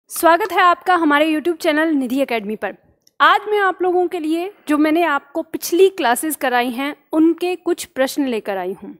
स्वागत है आपका हमारे YouTube चैनल निधि एकेडमी पर। आज मैं आप लोगों के लिए जो मैंने आपको पिछली क्लासेस कराई हैं उनके कुछ प्रश्न लेकर आई हूँ।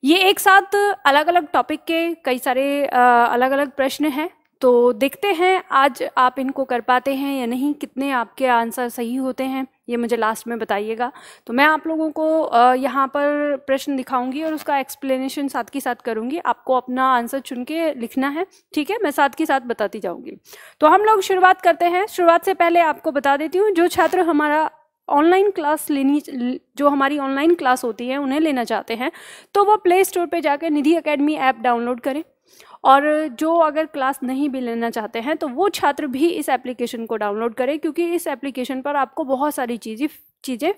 ये एक साथ अलग अलग टॉपिक के कई सारे अलग अलग प्रश्न हैं, तो देखते हैं आज आप इनको कर पाते हैं या नहीं, कितने आपके आंसर सही होते हैं ये मुझे लास्ट में बताइएगा। तो मैं आप लोगों को यहाँ पर प्रश्न दिखाऊंगी और उसका एक्सप्लेनेशन साथ के साथ करूंगी। आपको अपना आंसर चुन के लिखना है, ठीक है? मैं साथ के साथ बताती जाऊंगी। तो हम लोग शुरुआत करते हैं। शुरुआत से पहले आपको बता देती हूँ, जो छात्र हमारा ऑनलाइन क्लास जो हमारी ऑनलाइन क्लास होती है उन्हें लेना चाहते हैं तो वो प्ले स्टोर पे जाकर निधि एकेडमी ऐप डाउनलोड करें, और जो अगर क्लास नहीं भी लेना चाहते हैं तो वो छात्र भी इस एप्लीकेशन को डाउनलोड करें, क्योंकि इस एप्लीकेशन पर आपको बहुत सारी चीज़ें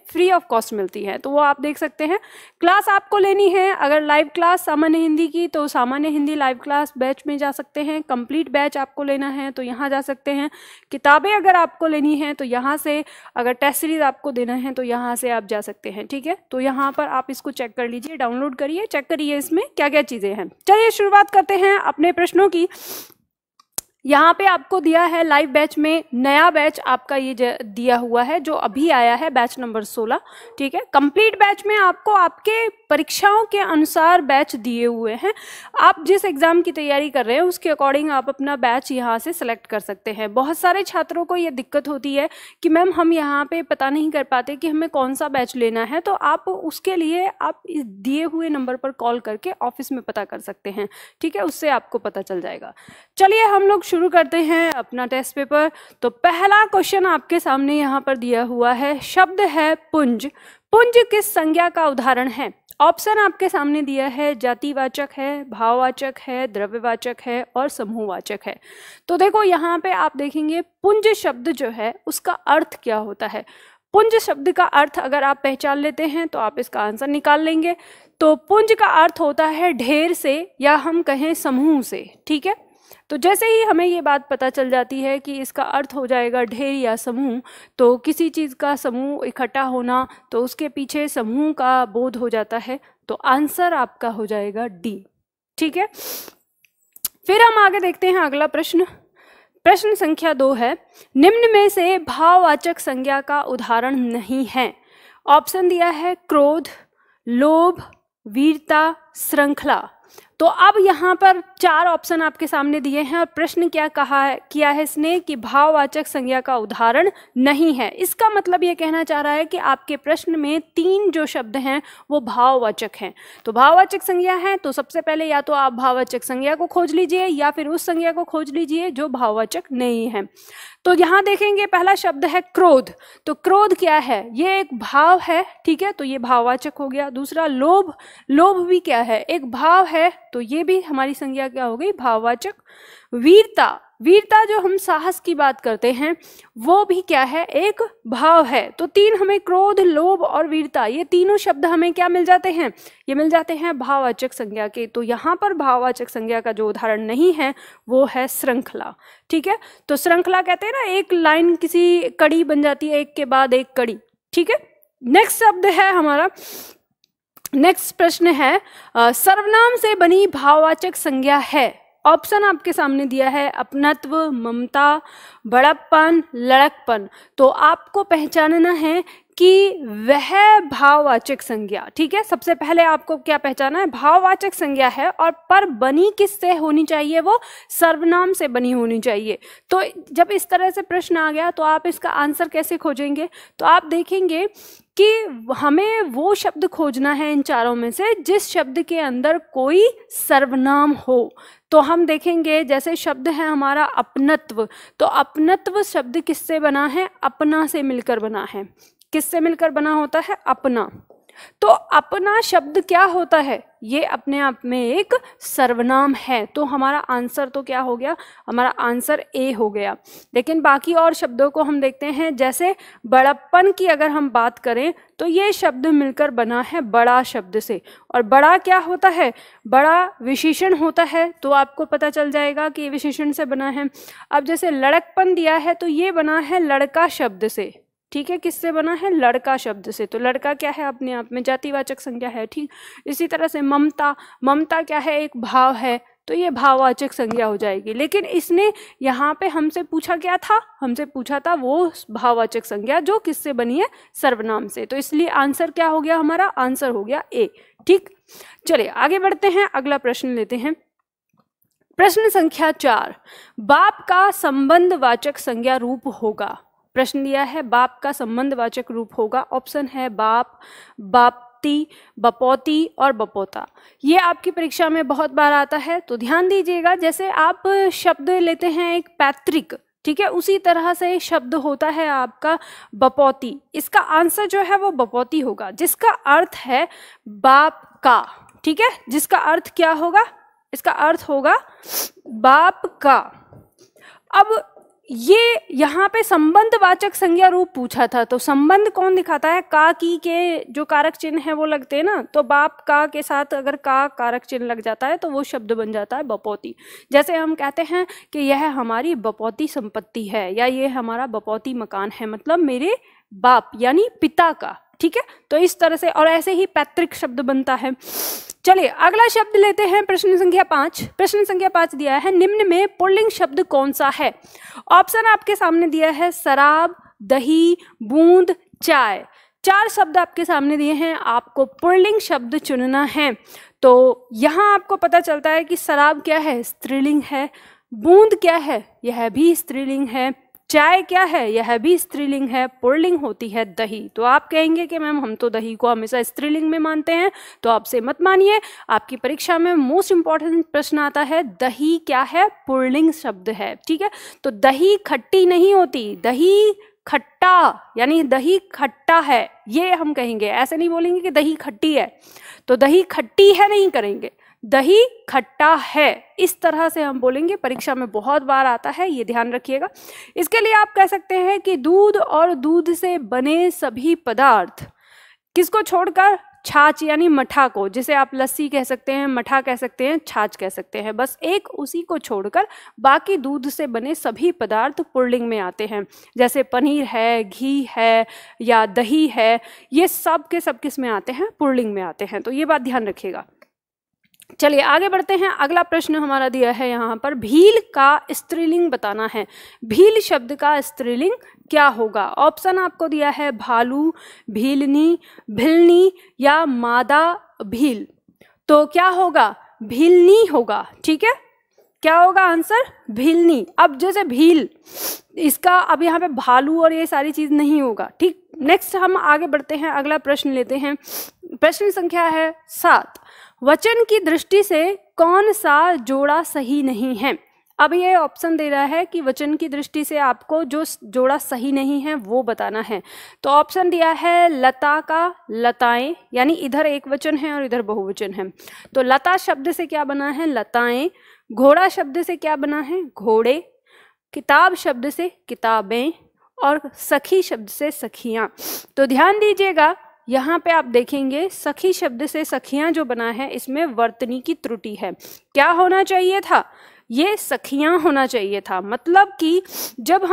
फ्री ऑफ कॉस्ट मिलती है। तो वो आप देख सकते हैं। क्लास आपको लेनी है अगर लाइव क्लास सामान्य हिंदी की, तो सामान्य हिंदी लाइव क्लास बैच में जा सकते हैं। कंप्लीट बैच आपको लेना है तो यहाँ जा सकते हैं। किताबें अगर आपको लेनी है तो यहाँ से, अगर टेस्ट सीरीज आपको देना है तो यहाँ से आप जा सकते हैं, ठीक है? तो यहाँ पर आप इसको चेक कर लीजिए, डाउनलोड करिए, चेक करिए इसमें क्या क्या चीज़ें हैं। चलिए शुरुआत करते हैं अपने प्रश्नों की। यहाँ पे आपको दिया है लाइव बैच में नया बैच आपका ये दिया हुआ है जो अभी आया है, बैच नंबर 16, ठीक है? कंप्लीट बैच में आपको आपके परीक्षाओं के अनुसार बैच दिए हुए हैं। आप जिस एग्ज़ाम की तैयारी कर रहे हैं उसके अकॉर्डिंग आप अपना बैच यहाँ से सेलेक्ट कर सकते हैं। बहुत सारे छात्रों को ये दिक्कत होती है कि मैम हम यहाँ पे पता नहीं कर पाते कि हमें कौन सा बैच लेना है, तो आप उसके लिए आप इस दिए हुए नंबर पर कॉल करके ऑफिस में पता कर सकते हैं, ठीक है? उससे आपको पता चल जाएगा। चलिए हम लोग शुरू करते हैं अपना टेस्ट पेपर। तो पहला क्वेश्चन आपके सामने यहाँ पर दिया हुआ है, शब्द है पुंज। पुंज किस संज्ञा का उदाहरण है? ऑप्शन आपके सामने दिया है, जातिवाचक है, भाववाचक है, द्रव्यवाचक है और समूहवाचक है। तो देखो यहाँ पे आप देखेंगे पुंज शब्द जो है उसका अर्थ क्या होता है। पुंज शब्द का अर्थ अगर आप पहचान लेते हैं तो आप इसका आंसर निकाल लेंगे। तो पुंज का अर्थ होता है ढेर से, या हम कहें समूह से, ठीक है? तो जैसे ही हमें ये बात पता चल जाती है कि इसका अर्थ हो जाएगा ढेर या समूह, तो किसी चीज़ का समूह इकट्ठा होना, तो उसके पीछे समूह का बोध हो जाता है। तो आंसर आपका हो जाएगा डी, ठीक है? फिर हम आगे देखते हैं अगला प्रश्न। प्रश्न संख्या 2 है, निम्न में से भाववाचक संज्ञा का उदाहरण नहीं है। ऑप्शन दिया है क्रोध, लोभ, वीरता, श्रृंखला। तो अब यहाँ पर 4 ऑप्शन आपके सामने दिए हैं और प्रश्न क्या किया है इसने कि भाववाचक संज्ञा का उदाहरण नहीं है। इसका मतलब ये कहना चाह रहा है कि आपके प्रश्न में 3 जो शब्द हैं वो भाववाचक हैं। तो भाववाचक संज्ञा है तो सबसे पहले या तो आप भाववाचक संज्ञा को खोज लीजिए या फिर उस संज्ञा को खोज लीजिए जो भाववाचक नहीं है। तो यहाँ देखेंगे पहला शब्द है क्रोध। तो क्रोध क्या है? ये एक भाव है, ठीक है? तो ये भाववाचक हो गया। दूसरा लोभ, लोभ भी क्या है? एक भाव है, तो ये भी हमारी संज्ञा क्या हो गई? भाववाचक। वीरता, वीरता जो हम साहस की बात करते हैं वो भी क्या है? एक भाव है। तो 3 हमें क्रोध, लोभ और वीरता, ये तीनों शब्द हमें क्या मिल जाते हैं? ये मिल जाते हैं भाववाचक संज्ञा के। तो यहाँ पर भाववाचक संज्ञा का जो उदाहरण नहीं है वो है श्रृंखला, ठीक है? तो श्रृंखला कहते हैं ना, एक लाइन किसी कड़ी बन जाती है, एक के बाद एक कड़ी, ठीक है? नेक्स्ट शब्द है हमारा, नेक्स्ट प्रश्न है, सर्वनाम से बनी भाववाचक संज्ञा है। ऑप्शन आपके सामने दिया है, अपनत्व, ममता, बड़प्पन, लड़कपन। तो आपको पहचानना है कि वह भाववाचक संज्ञा, ठीक है? सबसे पहले आपको क्या पहचाना है? भाववाचक संज्ञा है और पर बनी किससे होनी चाहिए? वो सर्वनाम से बनी होनी चाहिए। तो जब इस तरह से प्रश्न आ गया तो आप इसका आंसर कैसे खोजेंगे? तो आप देखेंगे कि हमें वो शब्द खोजना है इन चारों में से जिस शब्द के अंदर कोई सर्वनाम हो। तो हम देखेंगे जैसे शब्द है हमारा अपनत्व। तो अपनत्व शब्द किससे बना है? अपना से मिलकर बना है। किससे मिलकर बना होता है? अपना। तो अपना शब्द क्या होता है? ये अपने आप में एक सर्वनाम है। तो हमारा आंसर तो क्या हो गया? हमारा आंसर ए हो गया। लेकिन बाकी और शब्दों को हम देखते हैं, जैसे बड़प्पन की अगर हम बात करें तो ये शब्द मिलकर बना है बड़ा शब्द से, और बड़ा क्या होता है? बड़ा विशेषण होता है। तो आपको पता चल जाएगा कि विशेषण से बना है। अब जैसे लड़कपन दिया है तो ये बना है लड़का शब्द से, ठीक है? किससे बना है? लड़का शब्द से। तो लड़का क्या है? अपने आप में जातिवाचक संज्ञा है, ठीक? इसी तरह से ममता, ममता क्या है? एक भाव है। तो ये भाववाचक संज्ञा हो जाएगी। लेकिन इसने यहाँ पे हमसे पूछा क्या था, हमसे पूछा था वो भाववाचक संज्ञा जो किससे बनी है, सर्वनाम से। तो इसलिए आंसर क्या हो गया हमारा, आंसर हो गया ए। ठीक, चलिए आगे बढ़ते हैं, अगला प्रश्न लेते हैं। प्रश्न संख्या 4, बाप का संबंधवाचक संज्ञा रूप होगा। प्रश्न दिया है बाप का संबंधवाचक रूप होगा। ऑप्शन है बाप, बापती, बपौती और बपोता। ये आपकी परीक्षा में बहुत बार आता है, तो ध्यान दीजिएगा। जैसे आप शब्द लेते हैं एक पैतृक, ठीक है, उसी तरह से शब्द होता है आपका बपौती। इसका आंसर जो है वो बपौती होगा, जिसका अर्थ है बाप का। ठीक है, जिसका अर्थ क्या होगा, इसका अर्थ होगा बाप का। अब ये यहाँ पे संबंधवाचक संज्ञा रूप पूछा था, तो संबंध कौन दिखाता है, का की के जो कारक चिन्ह है वो लगते हैं ना, तो बाप का के साथ अगर का कारक चिन्ह लग जाता है तो वो शब्द बन जाता है बपौती। जैसे हम कहते हैं कि यह हमारी बपौती संपत्ति है, या ये हमारा बपौती मकान है, मतलब मेरे बाप यानी पिता का। ठीक है, तो इस तरह से, और ऐसे ही पैतृक शब्द बनता है। चलिए अगला शब्द लेते हैं, प्रश्न संख्या 5। प्रश्न संख्या 5 दिया है, निम्न में पुल्लिंग शब्द कौन सा है। ऑप्शन आपके सामने दिया है शराब, दही, बूंद, चाय। 4 शब्द आपके सामने दिए हैं, आपको पुल्लिंग शब्द चुनना है। तो यहाँ आपको पता चलता है कि शराब क्या है, स्त्रीलिंग है। बूंद क्या है, यह भी स्त्रीलिंग है। चाय क्या है, यह भी स्त्रीलिंग है। पुल्लिंग होती है दही। तो आप कहेंगे कि मैम हम तो दही को हमेशा स्त्रीलिंग में मानते हैं, तो आपसे मत मानिए। आपकी परीक्षा में मोस्ट इंपॉर्टेंट प्रश्न आता है, दही क्या है, पुल्लिंग शब्द है। ठीक है, तो दही खट्टी नहीं होती, दही खट्टा, यानी दही खट्टा है, ये हम कहेंगे। ऐसे नहीं बोलेंगे कि दही खट्टी है, तो दही खट्टी है नहीं करेंगे, दही खट्टा है, इस तरह से हम बोलेंगे। परीक्षा में बहुत बार आता है, ये ध्यान रखिएगा। इसके लिए आप कह सकते हैं कि दूध और दूध से बने सभी पदार्थ, किसको छोड़कर, छाछ यानी मठा को, जिसे आप लस्सी कह सकते हैं, मठा कह सकते हैं, छाछ कह सकते हैं, बस एक उसी को छोड़कर बाकी दूध से बने सभी पदार्थ पुल्लिंग में आते हैं। जैसे पनीर है, घी है या दही है, ये सब के सब किस में आते हैं, पुल्लिंग में आते हैं। तो ये बात ध्यान रखिएगा। चलिए आगे बढ़ते हैं, अगला प्रश्न हमारा दिया है यहाँ पर, भील का स्त्रीलिंग बताना है। भील शब्द का स्त्रीलिंग क्या होगा। ऑप्शन आपको दिया है भालू, भीलनी, भिलनी या मादा भील। तो क्या होगा, भीलनी होगा। ठीक है, क्या होगा आंसर, भीलनी। अब जैसे भील, इसका अब यहाँ पे भालू और ये सारी चीज नहीं होगा। ठीक, नेक्स्ट हम आगे बढ़ते हैं, अगला प्रश्न लेते हैं। प्रश्न संख्या है 7, वचन की दृष्टि से कौन सा जोड़ा सही नहीं है। अब ये ऑप्शन दे रहा है कि वचन की दृष्टि से आपको जो जोड़ा सही नहीं है वो बताना है। तो ऑप्शन दिया है लता का लताएं, यानी इधर एक वचन है और इधर बहुवचन है। तो लता शब्द से क्या बना है, लताएं। घोड़ा शब्द से क्या बना है, घोड़े। किताब शब्द से किताबें, और सखी शब्द से सखियां। तो ध्यान दीजिएगा, यहाँ पे आप देखेंगे सखी शब्द से सखियां जो बना है, इसमें वर्तनी की त्रुटि है। क्या होना चाहिए था, ये सखियां होना चाहिए था। मतलब कि जब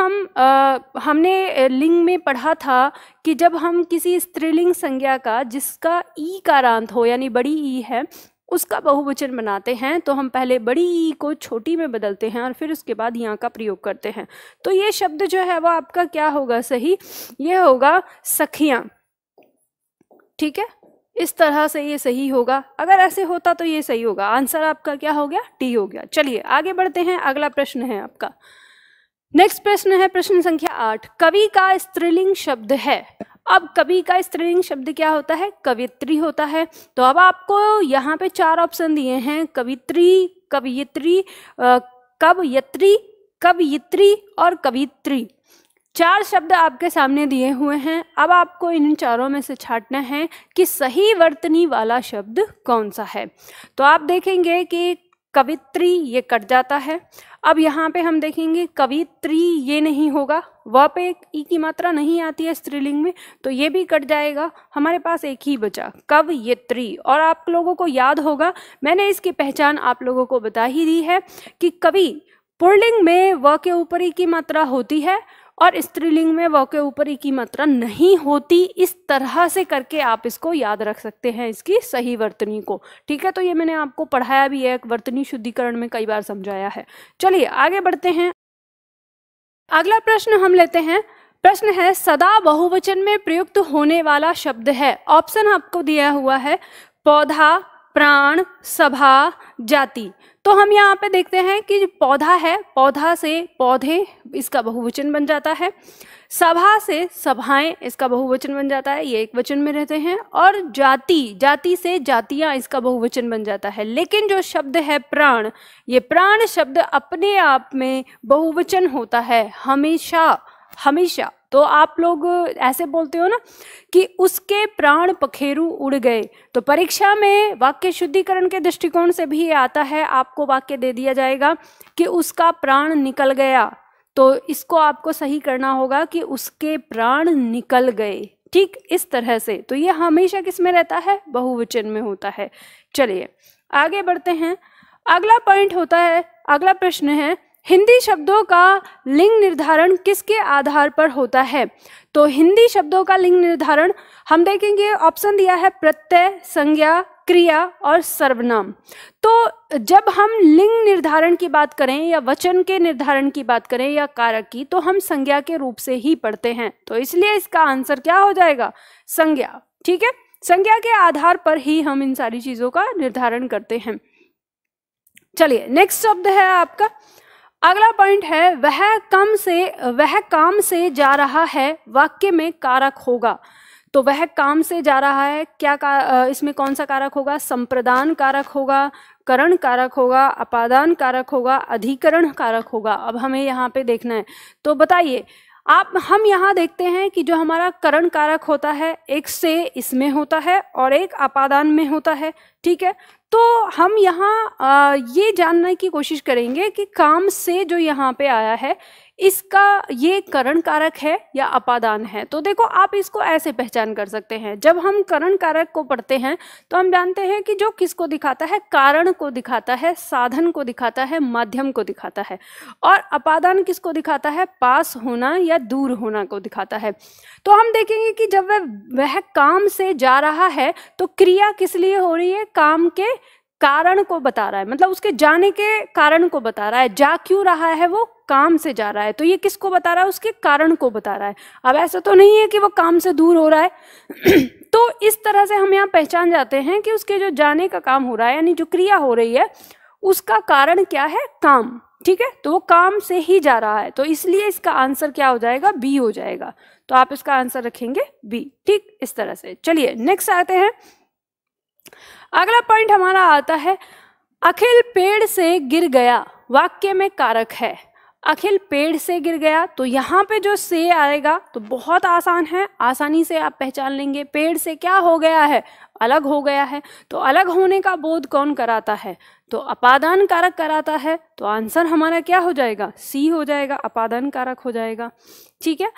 हमने लिंग में पढ़ा था कि जब हम किसी स्त्रीलिंग संज्ञा का जिसका ई कारांत हो, यानी बड़ी ई है, उसका बहुवचन बनाते हैं, तो हम पहले बड़ी ई को छोटी में बदलते हैं और फिर उसके बाद यहाँ का प्रयोग करते हैं। तो ये शब्द जो है वो आपका क्या होगा सही, ये होगा सखियां। ठीक है, इस तरह से ये सही होगा। अगर ऐसे होता तो ये सही होगा। आंसर आपका क्या हो गया, टी हो गया। चलिए आगे बढ़ते हैं, अगला प्रश्न है आपका। नेक्स्ट प्रश्न है प्रश्न संख्या 8, कवि का स्त्रीलिंग शब्द है। अब कवि का स्त्रीलिंग शब्द क्या होता है, कवियत्री होता है। तो अब आपको यहाँ पे 4 ऑप्शन दिए हैं, कवित्री, कवियत्री, कवयत्री, कवियत्री और कवित्री। 4 शब्द आपके सामने दिए हुए हैं। अब आपको इन चारों में से छांटना है कि सही वर्तनी वाला शब्द कौन सा है। तो आप देखेंगे कि कवित्री ये कट जाता है। अब यहाँ पे हम देखेंगे कवित्री ये नहीं होगा, वह पे ई की मात्रा नहीं आती है स्त्रीलिंग में, तो ये भी कट जाएगा। हमारे पास एक ही बचा, कवयत्री। और आप लोगों को याद होगा, मैंने इसकी पहचान आप लोगों को बता ही दी है कि कवि पुल्लिंग में व के ऊपर ई की मात्रा होती है और स्त्रीलिंग में व के ऊपर ई की मात्रा नहीं होती। इस तरह से करके आप इसको याद रख सकते हैं, इसकी सही वर्तनी को। ठीक है, तो ये मैंने आपको पढ़ाया भी है, वर्तनी शुद्धिकरण में कई बार समझाया है। चलिए आगे बढ़ते हैं। अगला प्रश्न हम लेते हैं। प्रश्न है सदा बहुवचन में प्रयुक्त होने वाला शब्द है। ऑप्शन आपको दिया हुआ है पौधा, प्राण, सभा, जाति। तो हम यहाँ पे देखते हैं कि पौधा है, पौधा से पौधे, इसका बहुवचन बन जाता है। सभा से सभाएं, इसका बहुवचन बन जाता है, ये एक वचन में रहते हैं। और जाति, जाति से जातियां, इसका बहुवचन बन जाता है। लेकिन जो शब्द है प्राण, ये प्राण शब्द अपने आप में बहुवचन होता है हमेशा, हमेशा। तो आप लोग ऐसे बोलते हो ना कि उसके प्राण पखेरु उड़ गए, तो परीक्षा में वाक्य शुद्धिकरण के दृष्टिकोण से भी आता है। आपको वाक्य दे दिया जाएगा कि उसका प्राण निकल गया, तो इसको आपको सही करना होगा कि उसके प्राण निकल गए। ठीक इस तरह से, तो ये हमेशा किस में रहता है? बहुवचन में होता है। चलिए आगे बढ़ते हैं। अगला पॉइंट होता है, अगला प्रश्न है हिंदी शब्दों का लिंग निर्धारण किसके आधार पर होता है? तो हिंदी शब्दों का लिंग निर्धारण हम देखेंगे, ऑप्शन दिया है प्रत्यय, संज्ञा, क्रिया और सर्वनाम। तो जब हम लिंग निर्धारण की बात करें या वचन के निर्धारण की बात करें या कारक की, तो हम संज्ञा के रूप से ही पढ़ते हैं। तो इसलिए इसका आंसर क्या हो जाएगा? संज्ञा। ठीक है, संज्ञा के आधार पर ही हम इन सारी चीजों का निर्धारण करते हैं। चलिए नेक्स्ट शब्द है आपका, अगला पॉइंट है वह काम से जा रहा है, वाक्य में कारक होगा। तो वह काम से जा रहा है, क्या इसमें कौन सा कारक होगा? संप्रदान कारक होगा, करण कारक होगा, अपादान कारक होगा, अधिकरण कारक होगा। अब हमें यहाँ पे देखना है, तो बताइए आप। हम यहाँ देखते हैं कि जो हमारा करण कारक होता है, एक से इसमें होता है और एक अपादान में होता है। ठीक है, तो हम यहाँ ये जानने की कोशिश करेंगे कि काम से जो यहाँ पे आया है, इसका ये करण कारक है या अपादान है। तो देखो आप इसको ऐसे पहचान कर सकते हैं, जब हम करण कारक को पढ़ते हैं तो हम जानते हैं कि जो किसको दिखाता है? कारण को दिखाता है, साधन को दिखाता है, माध्यम को दिखाता है। और अपादान किसको दिखाता है? पास होना या दूर होना को दिखाता है। तो हम देखेंगे कि जब वह काम से जा रहा है, तो क्रिया किस लिए हो रही है? काम के कारण को बता रहा है, मतलब उसके जाने के कारण को बता रहा है। जा क्यों रहा है? वो काम से जा रहा है, तो ये किसको बता रहा है? उसके कारण को बता रहा है। अब ऐसा तो नहीं है कि वो काम से दूर हो रहा है तो इस तरह से हम यहाँ पहचान जाते हैं कि उसके जो जाने का काम हो रहा है, यानी जो क्रिया हो रही है, उसका कारण क्या है? काम। ठीक है, तो वो काम से ही जा रहा है, तो इसलिए इसका आंसर क्या हो जाएगा? बी हो जाएगा। तो आप इसका आंसर रखेंगे बी। ठीक इस तरह से। चलिए नेक्स्ट आते हैं। अगला पॉइंट हमारा आता है अखिल पेड़ से गिर गया, वाक्य में कारक है। अखिल पेड़ से गिर गया, तो यहाँ पे जो से आएगा तो बहुत आसान है, आसानी से आप पहचान लेंगे। पेड़ से क्या हो गया है? अलग हो गया है। तो अलग होने का बोध कौन कराता है? तो अपादान कारक कराता है। तो आंसर हमारा क्या हो जाएगा? सी हो जाएगा, अपादान कारक हो जाएगा। ठीक है,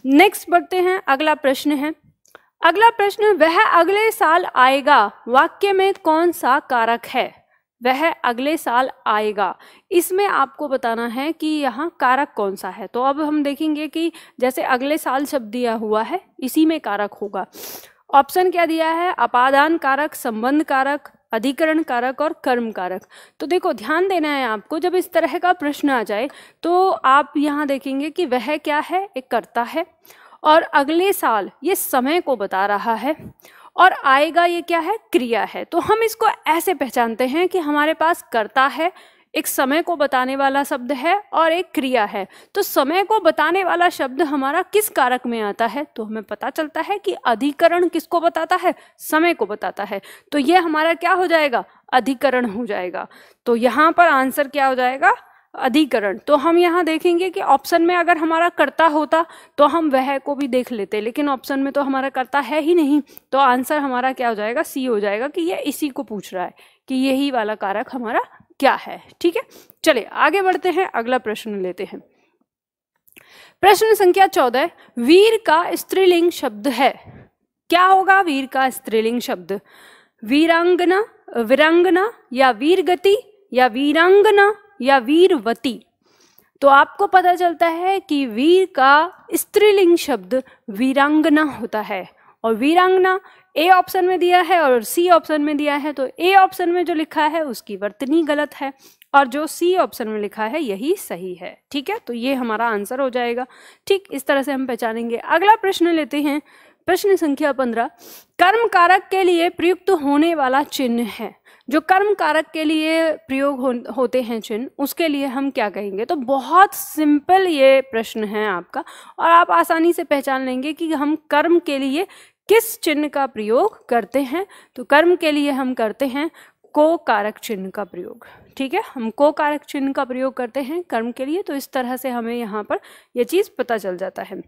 नेक्स्ट बढ़ते हैं। अगला प्रश्न है, अगला प्रश्न वह अगले साल आएगा, वाक्य में कौन सा कारक है? वह अगले साल आएगा, इसमें आपको बताना है कि यहाँ कारक कौन सा है। तो अब हम देखेंगे कि जैसे अगले साल शब्द दिया हुआ है, इसी में कारक होगा। ऑप्शन क्या दिया है? अपादान कारक, संबंध कारक, अधिकरण कारक और कर्म कारक। तो देखो ध्यान देना है आपको, जब इस तरह का प्रश्न आ जाए तो आप यहाँ देखेंगे कि वह क्या है? एक कर्ता है, और अगले साल ये समय को बता रहा है, और आएगा ये क्या है? क्रिया है। तो हम इसको ऐसे पहचानते हैं कि हमारे पास कर्ता है, एक समय को बताने वाला शब्द है और एक क्रिया है। तो समय को बताने वाला शब्द हमारा किस कारक में आता है? तो हमें पता चलता है कि अधिकरण किसको बताता है? समय को बताता है। तो ये हमारा क्या हो जाएगा? अधिकरण हो जाएगा। तो यहाँ पर आंसर क्या हो जाएगा? अधिकरण। तो हम यहाँ देखेंगे कि ऑप्शन में अगर हमारा कर्ता होता तो हम वह को भी देख लेते, लेकिन ऑप्शन में तो हमारा कर्ता है ही नहीं। तो आंसर हमारा क्या हो जाएगा? सी हो जाएगा, कि ये इसी को पूछ रहा है कि यही वाला कारक हमारा क्या है। ठीक है, चलिए आगे बढ़ते हैं, अगला प्रश्न लेते हैं। प्रश्न संख्या 14, वीर का स्त्रीलिंग शब्द है। क्या होगा वीर का स्त्रीलिंग शब्द? वीरांगना, वीरांगना या वीरगति या वीरांगना या वीरवती। तो आपको पता चलता है कि वीर का स्त्रीलिंग शब्द वीरांगना होता है, और वीरांगना ए ऑप्शन में दिया है और सी ऑप्शन में दिया है, तो ए ऑप्शन में जो लिखा है उसकी वर्तनी गलत है और जो सी ऑप्शन में लिखा है यही सही है। ठीक है, तो ये हमारा आंसर हो जाएगा। ठीक, इस तरह से हम पहचानेंगे। अगला प्रश्न लेते हैं, प्रश्न संख्या 15। कर्म कारक के लिए प्रयुक्त होने वाला चिन्ह है। जो कर्म कारक के लिए प्रयोग होते हैं चिन्ह, उसके लिए हम क्या कहेंगे? तो बहुत सिंपल ये प्रश्न है आपका, और आप आसानी से पहचान लेंगे कि हम कर्म के लिए किस चिन्ह का प्रयोग करते हैं। तो कर्म के लिए हम करते हैं को कारक चिन्ह का प्रयोग। ठीक है, हम को कारक चिन्ह का प्रयोग करते हैं कर्म के लिए। तो इस तरह से हमें यहाँ पर यह चीज़ पता चल जाता है।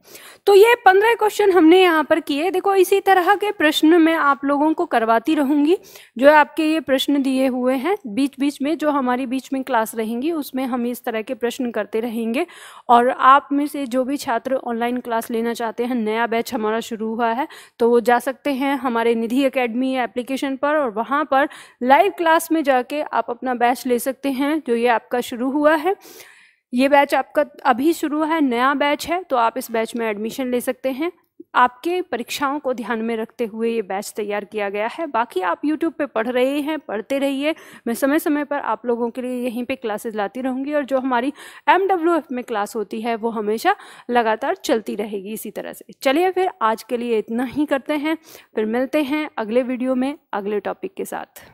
तो ये 15 क्वेश्चन हमने यहाँ पर किए। देखो, इसी तरह के प्रश्न मैं आप लोगों को करवाती रहूँगी। जो आपके ये प्रश्न दिए हुए हैं बीच बीच में, जो हमारी बीच में क्लास रहेंगी उसमें हम इस तरह के प्रश्न करते रहेंगे। और आप में से जो भी छात्र ऑनलाइन क्लास लेना चाहते हैं, नया बैच हमारा शुरू हुआ है, तो वो जा सकते हैं हमारे निधि एकेडमी एप्लीकेशन पर, और वहाँ पर लाइव क्लास में जाके आप अपना बैच ले सकते हैं। जो ये आपका शुरू हुआ है, ये बैच आपका अभी शुरू है, नया बैच है, तो आप इस बैच में एडमिशन ले सकते हैं। आपके परीक्षाओं को ध्यान में रखते हुए ये बैच तैयार किया गया है। बाकी आप YouTube पे पढ़ रहे हैं, पढ़ते रहिए। मैं समय समय पर आप लोगों के लिए यहीं पे क्लासेस लाती रहूँगी, और जो हमारी MWF में क्लास होती है वो हमेशा लगातार चलती रहेगी इसी तरह से। चलिए फिर आज के लिए इतना ही करते हैं, फिर मिलते हैं अगले वीडियो में अगले टॉपिक के साथ।